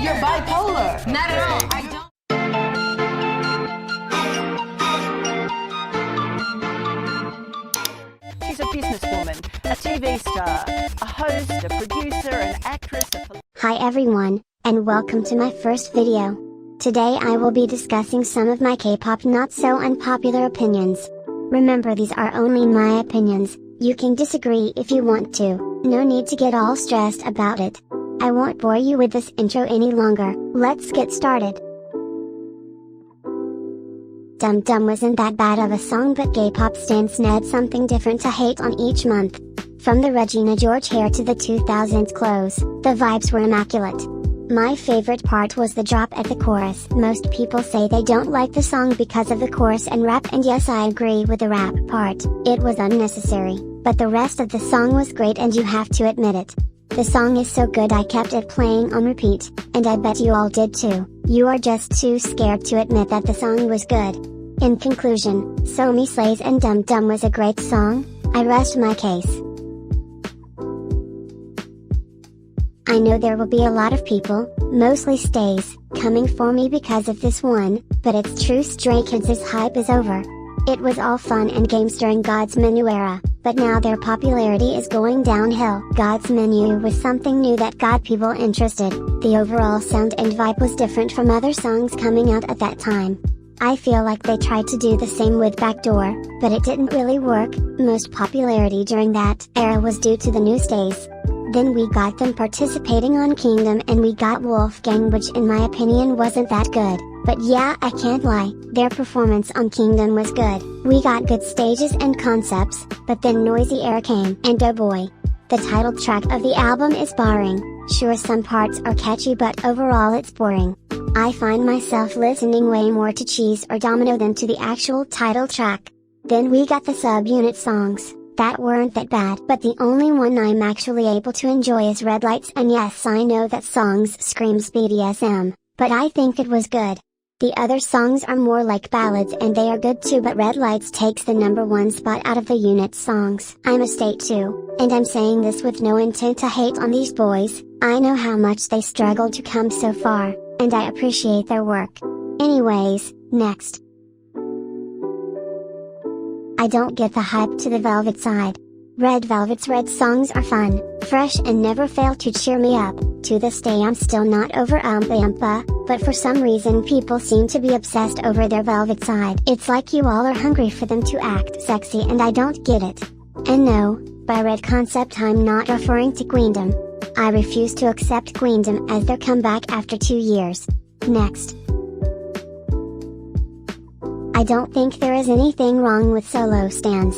you're bipolar. Not at all. I don't. She's a businesswoman, a TV star, a host, a producer, an actress, Hi everyone, and welcome to my first video. Today I will be discussing some of my K-pop not so unpopular opinions. Remember, these are only my opinions. You can disagree if you want to, no need to get all stressed about it. I won't bore you with this intro any longer, let's get started. Dum Dum wasn't that bad of a song, but K-pop stans need something different to hate on each month. From the Regina George hair to the 2000s clothes, the vibes were immaculate. My favorite part was the drop at the chorus. Most people say they don't like the song because of the chorus and rap, and yes, I agree with the rap part. It was unnecessary, but the rest of the song was great, and you have to admit it. The song is so good I kept it playing on repeat, and I bet you all did too. You are just too scared to admit that the song was good. In conclusion, Sunmi slays and Dum Dum was a great song. I rest my case. I know there will be a lot of people, mostly stays, coming for me because of this one, but it's true, Stray Kids' hype is over. It was all fun and games during God's Menu era, but now their popularity is going downhill. God's Menu was something new that got people interested. The overall sound and vibe was different from other songs coming out at that time. I feel like they tried to do the same with Backdoor, but it didn't really work. Most popularity during that era was due to the new stays. Then we got them participating on Kingdom, and we got Wolfgang, which in my opinion wasn't that good. But yeah, I can't lie, their performance on Kingdom was good. We got good stages and concepts, but then Noisy Air came, and oh boy. The title track of the album is boring. Sure, some parts are catchy, but overall it's boring. I find myself listening way more to Cheese or Domino than to the actual title track. Then we got the subunit songs, that weren't that bad, but the only one I'm actually able to enjoy is Red Lights, and yes, I know that songs screams BDSM, but I think it was good. The other songs are more like ballads, and they are good too, but Red Lights takes the #1 spot out of the unit songs. I'm a state too, and I'm saying this with no intent to hate on these boys. I know how much they struggled to come so far, and I appreciate their work. Anyways, next. I don't get the hype to the Velvet side. Red Velvet's Red songs are fun, fresh, and never fail to cheer me up. To this day I'm still not over Umpa Umpa, but for some reason people seem to be obsessed over their Velvet side. It's like you all are hungry for them to act sexy, and I don't get it. And no, by Red concept I'm not referring to Queendom. I refuse to accept Queendom as their comeback after 2 years. Next. I don't think there is anything wrong with solo stans.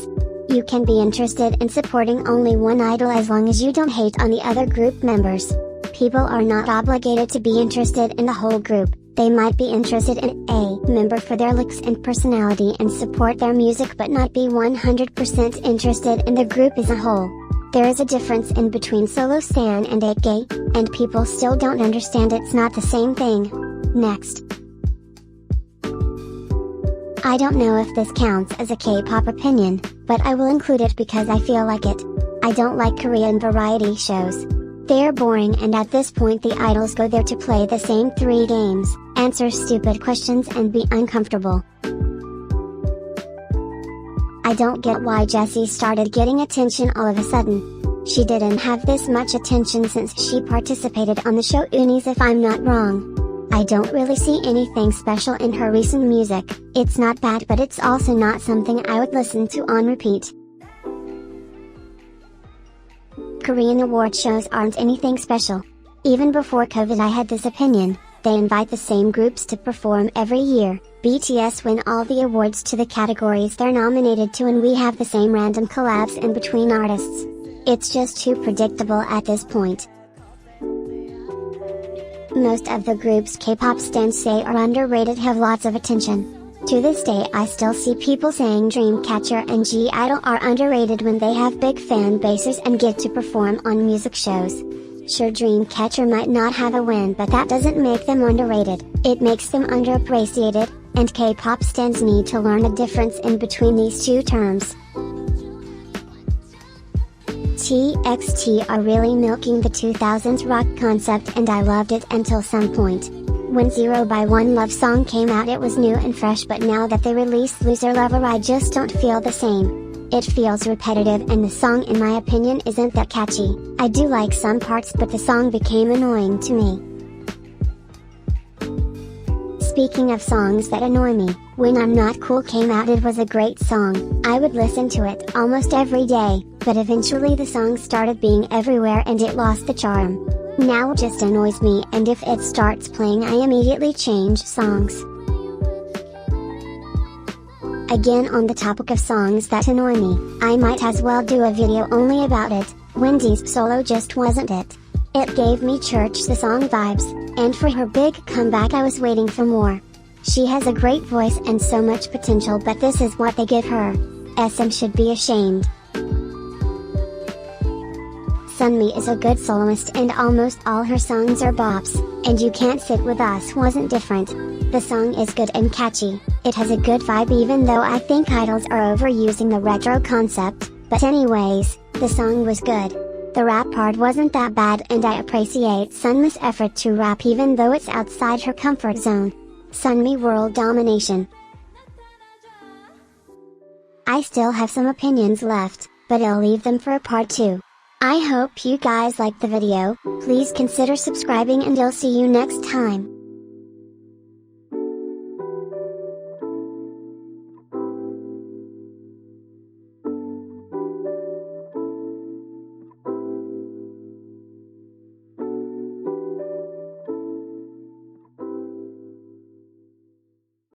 You can be interested in supporting only one idol as long as you don't hate on the other group members. People are not obligated to be interested in the whole group. They might be interested in a member for their looks and personality and support their music, but not be 100% interested in the group as a whole. There is a difference in between solo stan and a gay, and people still don't understand it's not the same thing. Next. I don't know if this counts as a K-pop opinion, but I will include it because I feel like it. I don't like Korean variety shows. They're boring, and at this point the idols go there to play the same 3 games, answer stupid questions, and be uncomfortable. I don't get why Jessie started getting attention all of a sudden. She didn't have this much attention since she participated on the show Unis, if I'm not wrong. I don't really see anything special in her recent music. It's not bad, but it's also not something I would listen to on repeat. Korean award shows aren't anything special. Even before COVID I had this opinion. They invite the same groups to perform every year. BTS win all the awards to the categories they're nominated to, and we have the same random collabs in between artists. It's just too predictable at this point. Most of the groups K-pop stans say are underrated have lots of attention. To this day I still see people saying Dreamcatcher and G-Idol are underrated when they have big fan bases and get to perform on music shows. Sure, Dreamcatcher might not have a win, but that doesn't make them underrated, it makes them underappreciated, and K-pop stans need to learn the difference in between these two terms. TXT are really milking the 2000s rock concept, and I loved it until some point. When 0 by 1 Love Song came out, it was new and fresh, but now that they released Loser Lover, I just don't feel the same. It feels repetitive, and the song in my opinion isn't that catchy. I do like some parts, but the song became annoying to me. Speaking of songs that annoy me, when I'm Not Cool came out, it was a great song. I would listen to it almost every day, but eventually the song started being everywhere and it lost the charm. Now it just annoys me, and if it starts playing I immediately change songs. Again, on the topic of songs that annoy me, I might as well do a video only about it. Wendys' solo just wasn't it. It gave me Church the Song vibes, and for her big comeback I was waiting for more. She has a great voice and so much potential, but this is what they give her. SM should be ashamed. Sunmi is a good soloist and almost all her songs are bops, and You Can't Sit With Us wasn't different. The song is good and catchy, it has a good vibe, even though I think idols are overusing the retro concept, but anyways, the song was good. The rap part wasn't that bad, and I appreciate Sunmi's effort to rap even though it's outside her comfort zone. Sunmi world domination. I still have some opinions left, but I'll leave them for a part 2. I hope you guys liked the video. Please consider subscribing, and I'll see you next time.